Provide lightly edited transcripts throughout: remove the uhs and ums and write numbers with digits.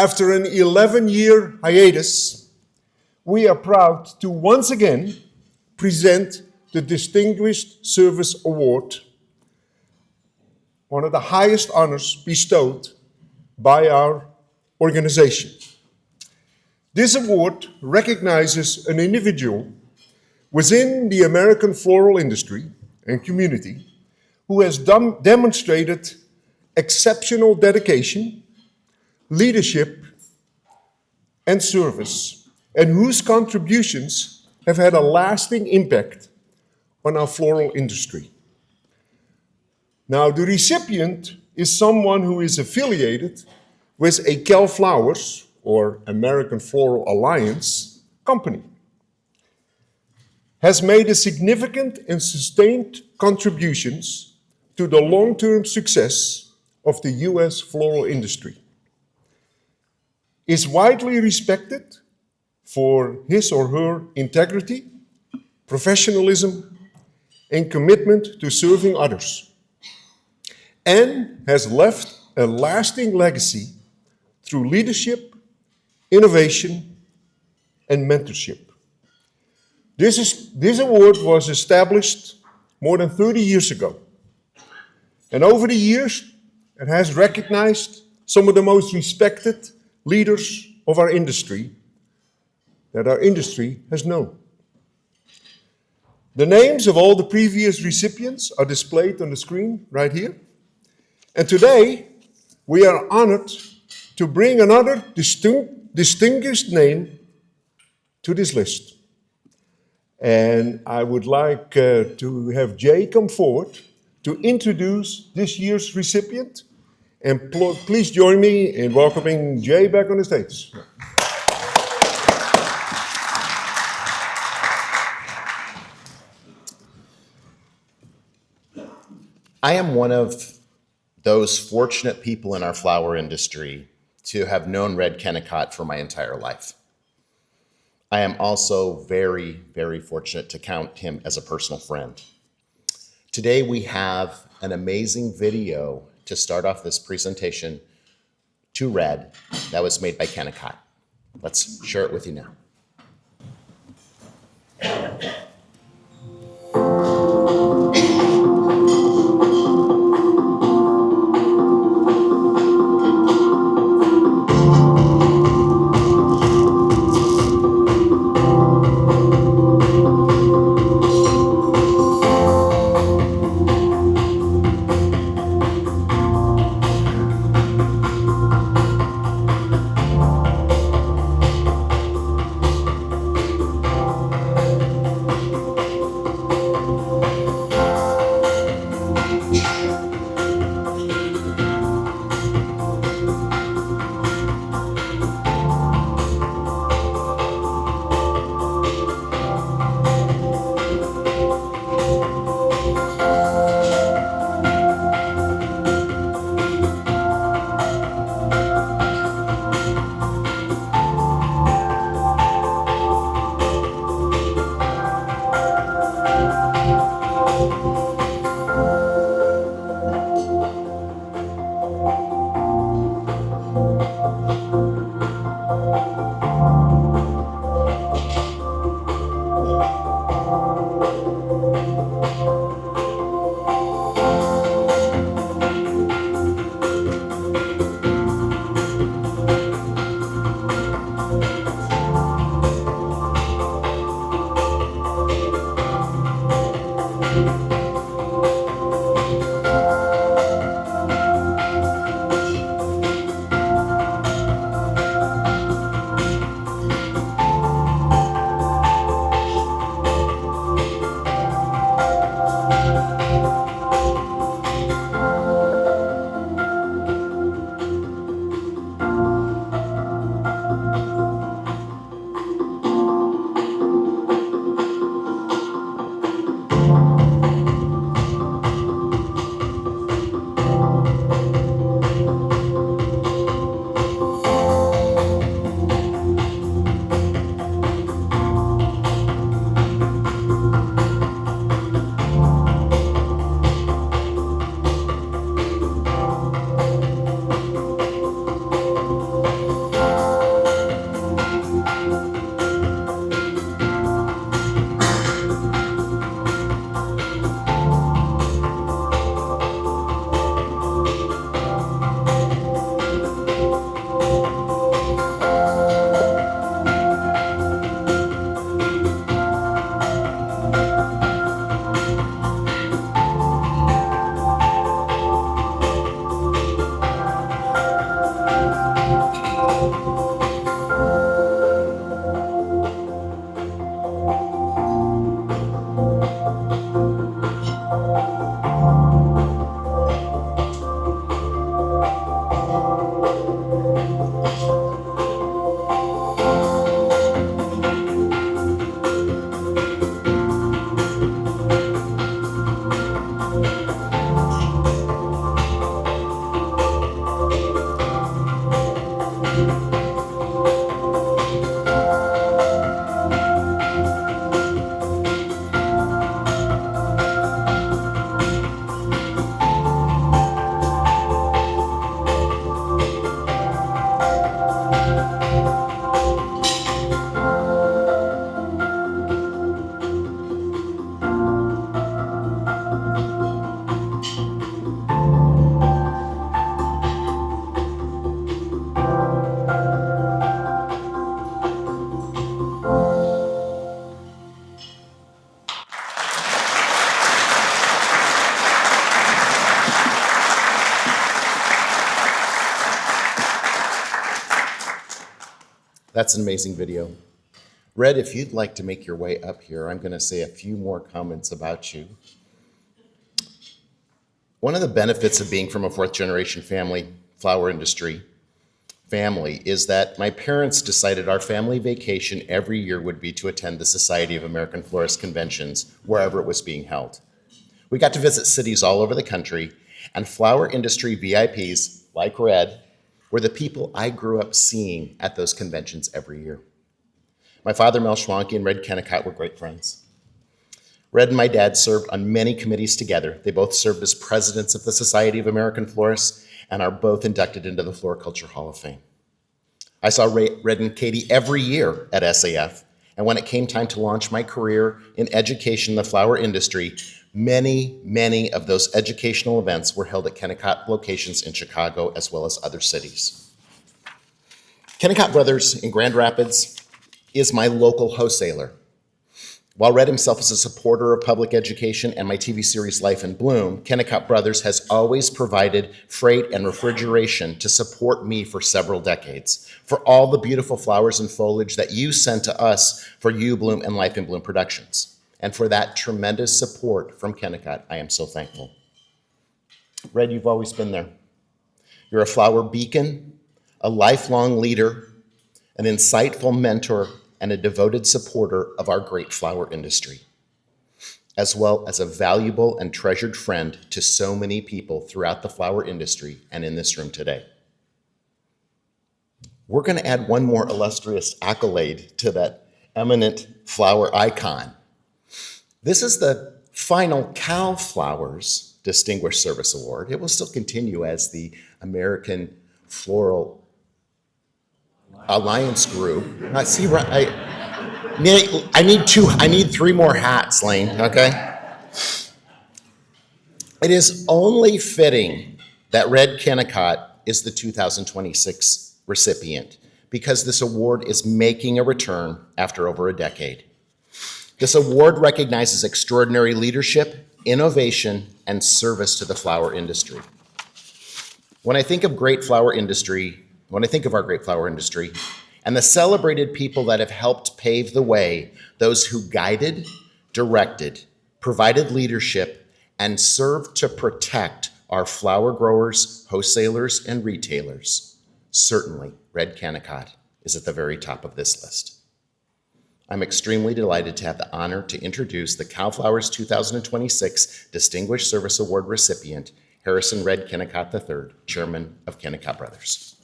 After an 11-year hiatus, we are proud to once again present the Distinguished Service Award, one of the highest honors bestowed by our organization. This award recognizes an individual within the American floral industry and community who has demonstrated exceptional dedication, leadership, and service, and whose contributions have had a lasting impact on our floral industry. Now, the recipient is someone who is affiliated with a CalFlowers, or American Floral Alliance, company, has made a significant and sustained contributions to the long-term success of the U.S. floral industry, is widely respected for his or her integrity, professionalism, and commitment to serving others, and has left a lasting legacy through leadership, innovation, and mentorship. This award was established more than 30 years ago. And over the years, it has recognized some of the most respected leaders of our industry that our industry has known. The names of all the previous recipients are displayed on the screen right here. And today, we are honored to bring another distinguished name to this list. And I would like to have Jay come forward to introduce this year's recipient. And please join me in welcoming Jay back on the stage. I am one of those fortunate people in our flower industry to have known Red Kennicott for my entire life. I am also very, very fortunate to count him as a personal friend. Today we have an amazing video to start off this presentation to Red that was made by Kennicott. Let's share it with you now. That's an amazing video. Red, if you'd like to make your way up here, I'm going to say a few more comments about you. One of the benefits of being from a fourth generation family, flower industry family, is that my parents decided our family vacation every year would be to attend the Society of American Florist conventions, wherever it was being held. We got to visit cities all over the country, and flower industry VIPs, like Red, were the people I grew up seeing at those conventions every year. My father, Mel Schwanke, and Red Kennicott were great friends. Red and my dad served on many committees together. They both served as presidents of the Society of American Florists and are both inducted into the Floriculture Hall of Fame. I saw Red and Katie every year at SAF, and when it came time to launch my career in education in the flower industry, many of those educational events were held at Kennicott locations in Chicago as well as other cities. Kennicott Brothers in Grand Rapids is my local wholesaler. While Red himself is a supporter of public education and my TV series Life in Bloom, Kennicott Brothers has always provided freight and refrigeration to support me for several decades, for all the beautiful flowers and foliage that you sent to us for You Bloom and Life in Bloom productions. And for that tremendous support from Kennicott, I am so thankful. Red, you've always been there. You're a flower beacon, a lifelong leader, an insightful mentor, and a devoted supporter of our great flower industry, as well as a valuable and treasured friend to so many people throughout the flower industry and in this room today. We're going to add one more illustrious accolade to that eminent flower icon. This is the final CalFlowers Distinguished Service Award. It will still continue as the American Floral Alliance group. I see. I need 3 more hats, Lane. Okay. It is only fitting that Red Kennicott is the 2026 recipient because this award is making a return after over a decade. This award recognizes extraordinary leadership, innovation, and service to the flower industry. When I think of our great flower industry, and the celebrated people that have helped pave the way, those who guided, directed, provided leadership, and served to protect our flower growers, wholesalers, and retailers, certainly Red Kennicott is at the very top of this list. I'm extremely delighted to have the honor to introduce the CalFlowers 2026 Distinguished Service Award recipient, Harrison Red Kennicott III, Chairman of Kennicott Brothers.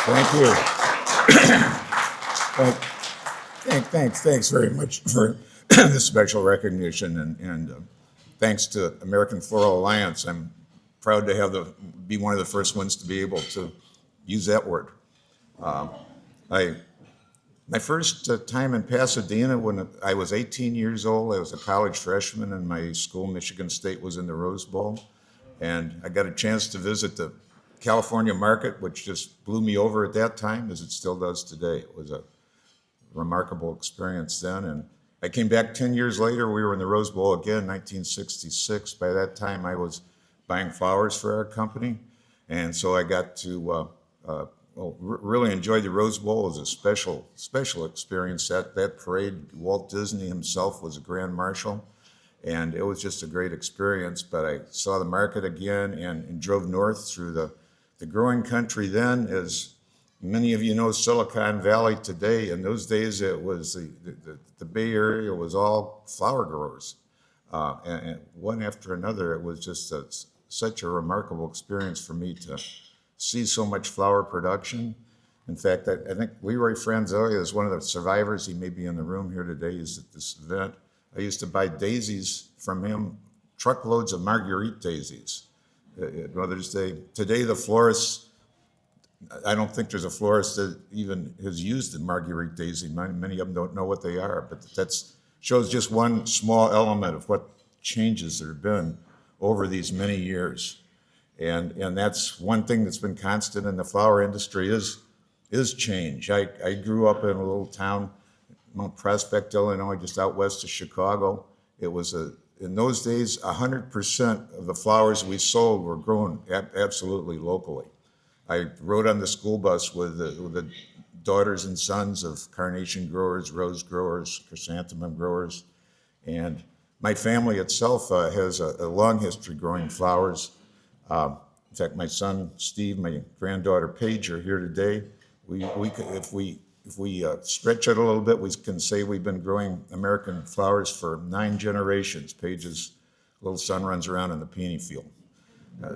Thank you. Thanks very much for this special recognition, and thanks to American Floral Alliance. I'm proud to be one of the first ones to be able to use that word. My first time in Pasadena when I was 18 years old, I was a college freshman, and my school, Michigan State, was in the Rose Bowl, and I got a chance to visit the California market, which just blew me over at that time, as it still does today. It was a remarkable experience then. And I came back 10 years later. We were in the Rose Bowl again, 1966. By that time, I was buying flowers for our company. And so I got to really enjoyed the Rose Bowl. It was a special experience. That parade, Walt Disney himself was a grand marshal, and it was just a great experience. But I saw the market again and drove north through the growing country then. As many of you know, Silicon Valley today. In those days, it was the Bay Area was all flower growers, and one after another. It was just such a remarkable experience for me to see so much flower production. In fact, I think Leroy Franzoia is one of the survivors. He may be in the room here today. He's at this event. I used to buy daisies from him, truckloads of Marguerite daisies at Mother's Day. Today, the florists, I don't think there's a florist that even has used a Marguerite daisy. Many of them don't know what they are, but that shows just one small element of what changes there have been over these many years. And that's one thing that's been constant in the flower industry is change. I grew up in a little town, Mount Prospect, Illinois, just out west of Chicago. It was in those days, 100% of the flowers we sold were grown absolutely locally. I rode on the school bus with the daughters and sons of carnation growers, rose growers, chrysanthemum growers, and my family itself has a long history growing flowers. In fact, my son Steve, my granddaughter Paige are here today. If we stretch it a little bit, we can say we've been growing American flowers for 9 generations. Paige's little son runs around in the peony field,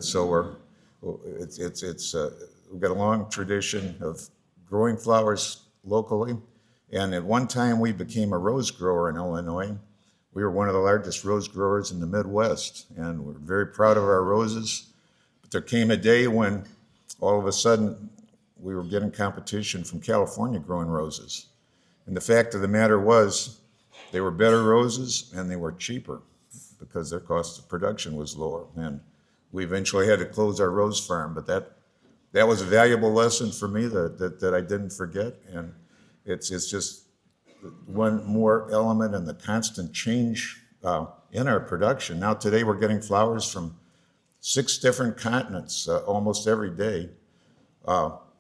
so we've got a long tradition of growing flowers locally. And at one time, we became a rose grower in Illinois. We were one of the largest rose growers in the Midwest, and we're very proud of our roses. But there came a day when all of a sudden we were getting competition from California growing roses. And the fact of the matter was they were better roses and they were cheaper because their cost of production was lower. And we eventually had to close our rose farm, but that was a valuable lesson for me that I didn't forget. And it's just one more element in the constant change in our production. Now today we're getting flowers from 6 different continents almost every day,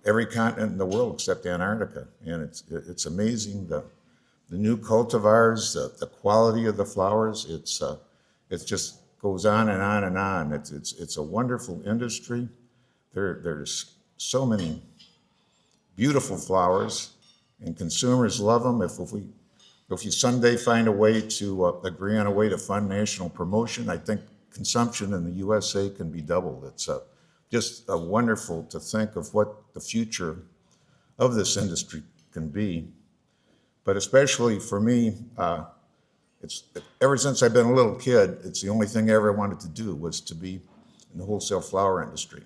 every continent in the world except Antarctica. And it's amazing the new cultivars, the quality of the flowers. It just goes on and on and on. It's a wonderful industry. There's so many beautiful flowers, and consumers love them. If you someday find a way to agree on a way to fund national promotion, I think consumption in the USA can be doubled. It's just wonderful to think of what the future of this industry can be. But especially for me, it's ever since I've been a little kid, it's the only thing I ever wanted to do was to be in the wholesale flower industry.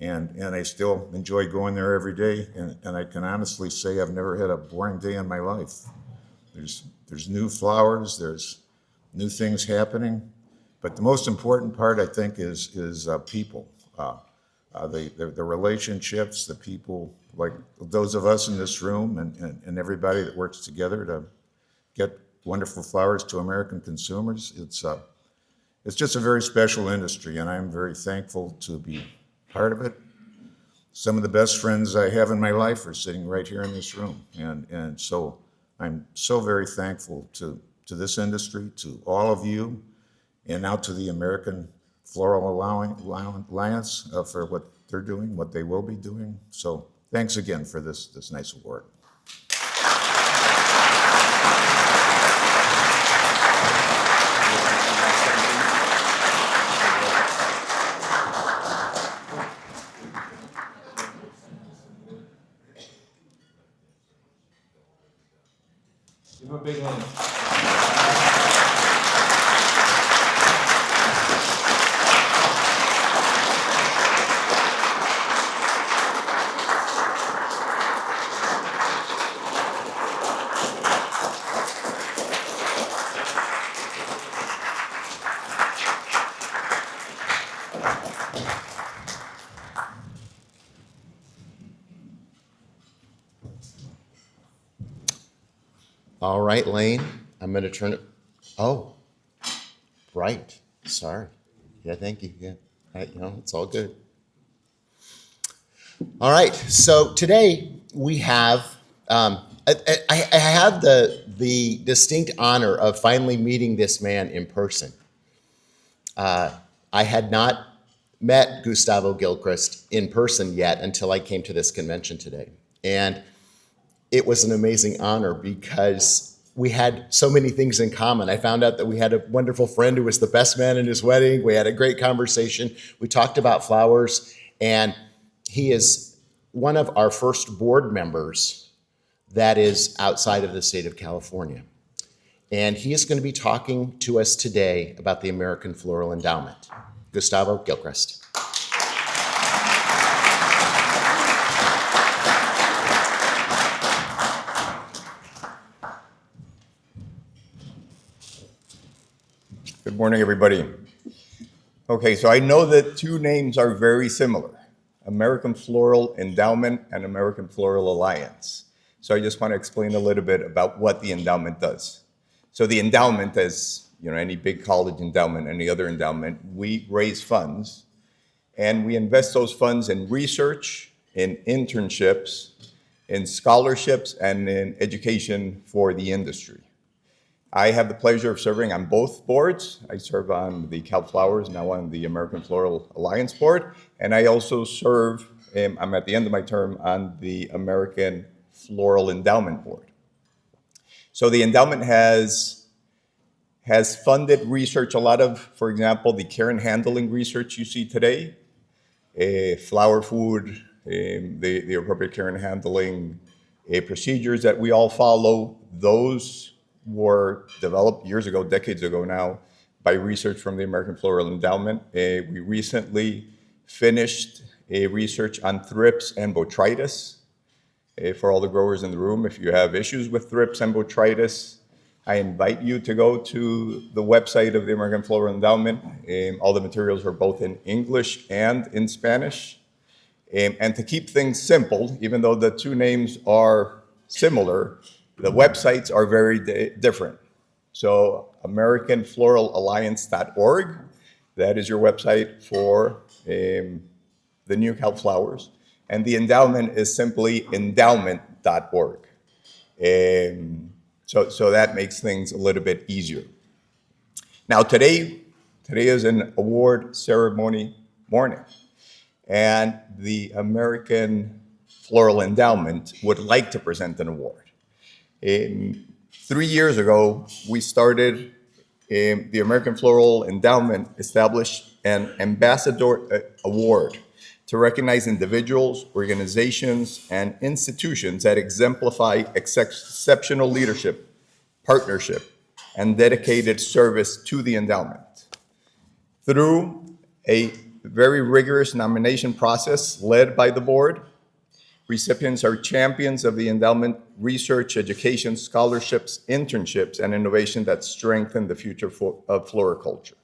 And I still enjoy going there every day, and I can honestly say I've never had a boring day in my life. There's new flowers, there's new things happening, but the most important part, I think, is people. The relationships, the people, like those of us in this room and everybody that works together to get wonderful flowers to American consumers. It's just a very special industry, and I'm very thankful to be part of it. Some of the best friends I have in my life are sitting right here in this room, and so I'm so very thankful to this industry, to all of you, and now to the American Floral Alliance for what they're doing, what they will be doing. So thanks again for this nice award. Give him a big hand. All right, Lane, I'm going to turn it. Oh, right. Sorry. Yeah, thank you. Yeah. It's all good. All right, so today we have, I have the distinct honor of finally meeting this man in person. I had not met Gustavo Gilchrist in person yet until I came to this convention today. And it was an amazing honor because we had so many things in common. I found out that we had a wonderful friend who was the best man in his wedding. We had a great conversation. We talked about flowers, and he is one of our first board members that is outside of the state of California. And he is going to be talking to us today about the American Floral Endowment. Gustavo Gilchrist. Good morning, everybody. Okay, so I know that two names are very similar, American Floral Endowment and American Floral Alliance. So I just want to explain a little bit about what the endowment does. So the endowment, as any big college endowment, any other endowment, we raise funds and we invest those funds in research, in internships, in scholarships, and in education for the industry. I have the pleasure of serving on both boards. I serve on the CalFlowers, now on the American Floral Alliance board, and I also serve, I'm at the end of my term, on the American Floral Endowment board. So the endowment has funded research, a lot of, for example, the care and handling research you see today, flower food, the appropriate care and handling procedures that we all follow, those were developed years ago, decades ago now, by research from the American Floral Endowment. We recently finished a research on thrips and botrytis. For all the growers in the room, if you have issues with thrips and botrytis, I invite you to go to the website of the American Floral Endowment. All the materials are both in English and in Spanish. And to keep things simple, even though the two names are similar, the websites are very different. So AmericanFloralAlliance.org, that is your website for the new CalFlowers. And the endowment is simply endowment.org. So that makes things a little bit easier. Now today is an award ceremony morning. And the American Floral Endowment would like to present an award. 3 years ago, we started, the American Floral Endowment established an ambassador award to recognize individuals, organizations, and institutions that exemplify exceptional leadership, partnership, and dedicated service to the endowment. Through a very rigorous nomination process led by the board, recipients are champions of the endowment research, education, scholarships, internships, and innovation that strengthen the future of floriculture.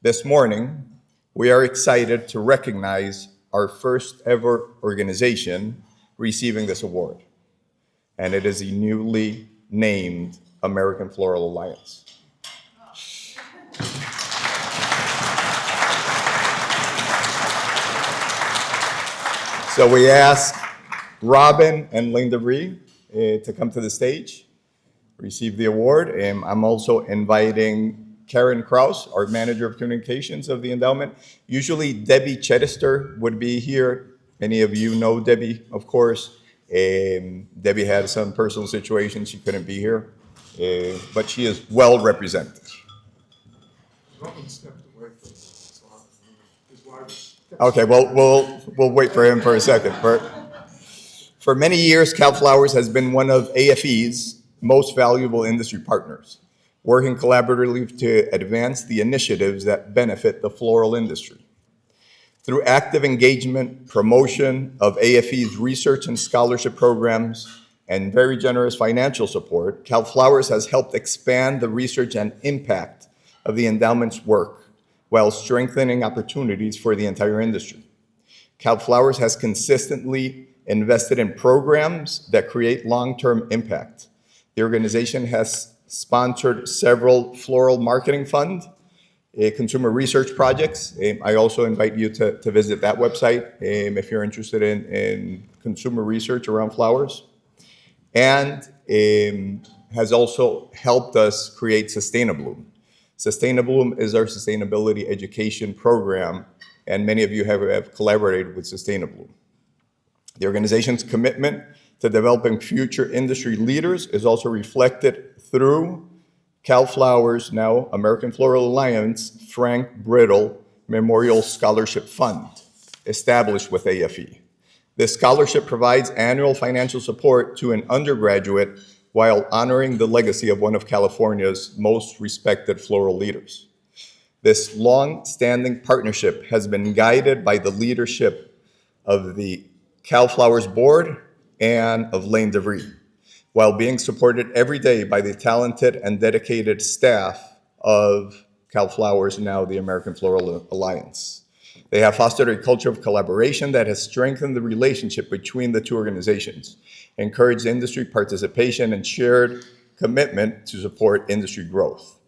This morning, we are excited to recognize our first ever organization receiving this award, and it is the newly named American Floral Alliance. So we ask Robin and Linda Ree to come to the stage, receive the award. I'm also inviting Karen Kraus, our manager of communications of the endowment. Usually Debbie Chedister would be here. Many of you know Debbie, of course. Debbie had some personal situations, she couldn't be here, but she is well represented. Robin stepped away from his wife. Okay, well, we'll wait for him for a second. For many years, CalFlowers has been one of AFE's most valuable industry partners, working collaboratively to advance the initiatives that benefit the floral industry. Through active engagement, promotion of AFE's research and scholarship programs, and very generous financial support, CalFlowers has helped expand the research and impact of the endowment's work while strengthening opportunities for the entire industry. CalFlowers has consistently invested in programs that create long-term impact. The organization has sponsored several floral marketing funds, consumer research projects. I also invite you to visit that website if you're interested in consumer research around flowers. And has also helped us create Sustainabloom. Sustainabloom is our sustainability education program, and many of you have collaborated with Sustainabloom. The organization's commitment to developing future industry leaders is also reflected through CalFlowers, now American Floral Alliance, Frank Brittle Memorial Scholarship Fund, established with AFE. This scholarship provides annual financial support to an undergraduate while honoring the legacy of one of California's most respected floral leaders. This long-standing partnership has been guided by the leadership of the CalFlowers board and of Lane DeVries, while being supported every day by the talented and dedicated staff of CalFlowers, now the American Floral Alliance. They have fostered a culture of collaboration that has strengthened the relationship between the two organizations, encouraged industry participation, and shared commitment to support industry growth.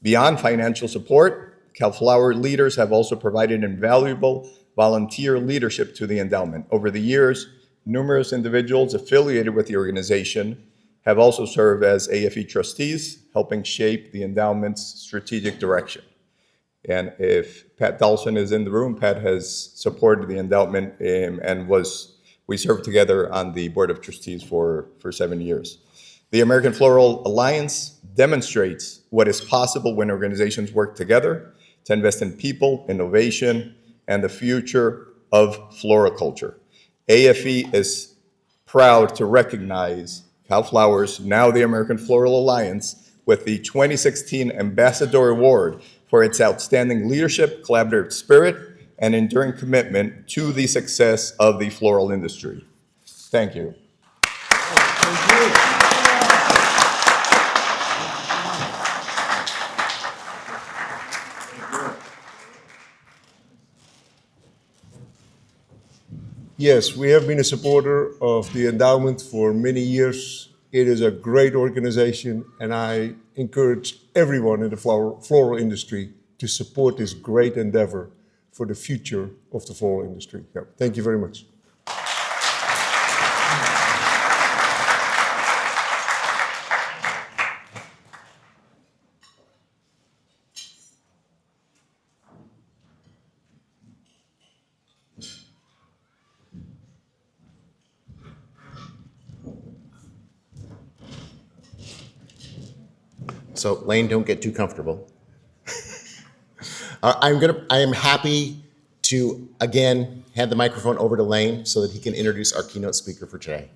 Beyond financial support, CalFlower leaders have also provided invaluable volunteer leadership to the endowment. Over the years, numerous individuals affiliated with the organization have also served as AFE trustees, helping shape the endowment's strategic direction. And if Pat Dawson is in the room, Pat has supported the endowment we served together on the board of trustees for 7 years. The American Floral Alliance demonstrates what is possible when organizations work together to invest in people, innovation, and the future of floriculture. AFE is proud to recognize CalFlowers, now the American Floral Alliance, with the 2016 Ambassador Award for its outstanding leadership, collaborative spirit, and enduring commitment to the success of the floral industry. Thank you. Yes, we have been a supporter of the endowment for many years. It is a great organization, and I encourage everyone in the floral industry to support this great endeavor for the future of the floral industry. Yeah, thank you very much. So Lane, don't get too comfortable. I am happy to again hand the microphone over to Lane so that he can introduce our keynote speaker for today.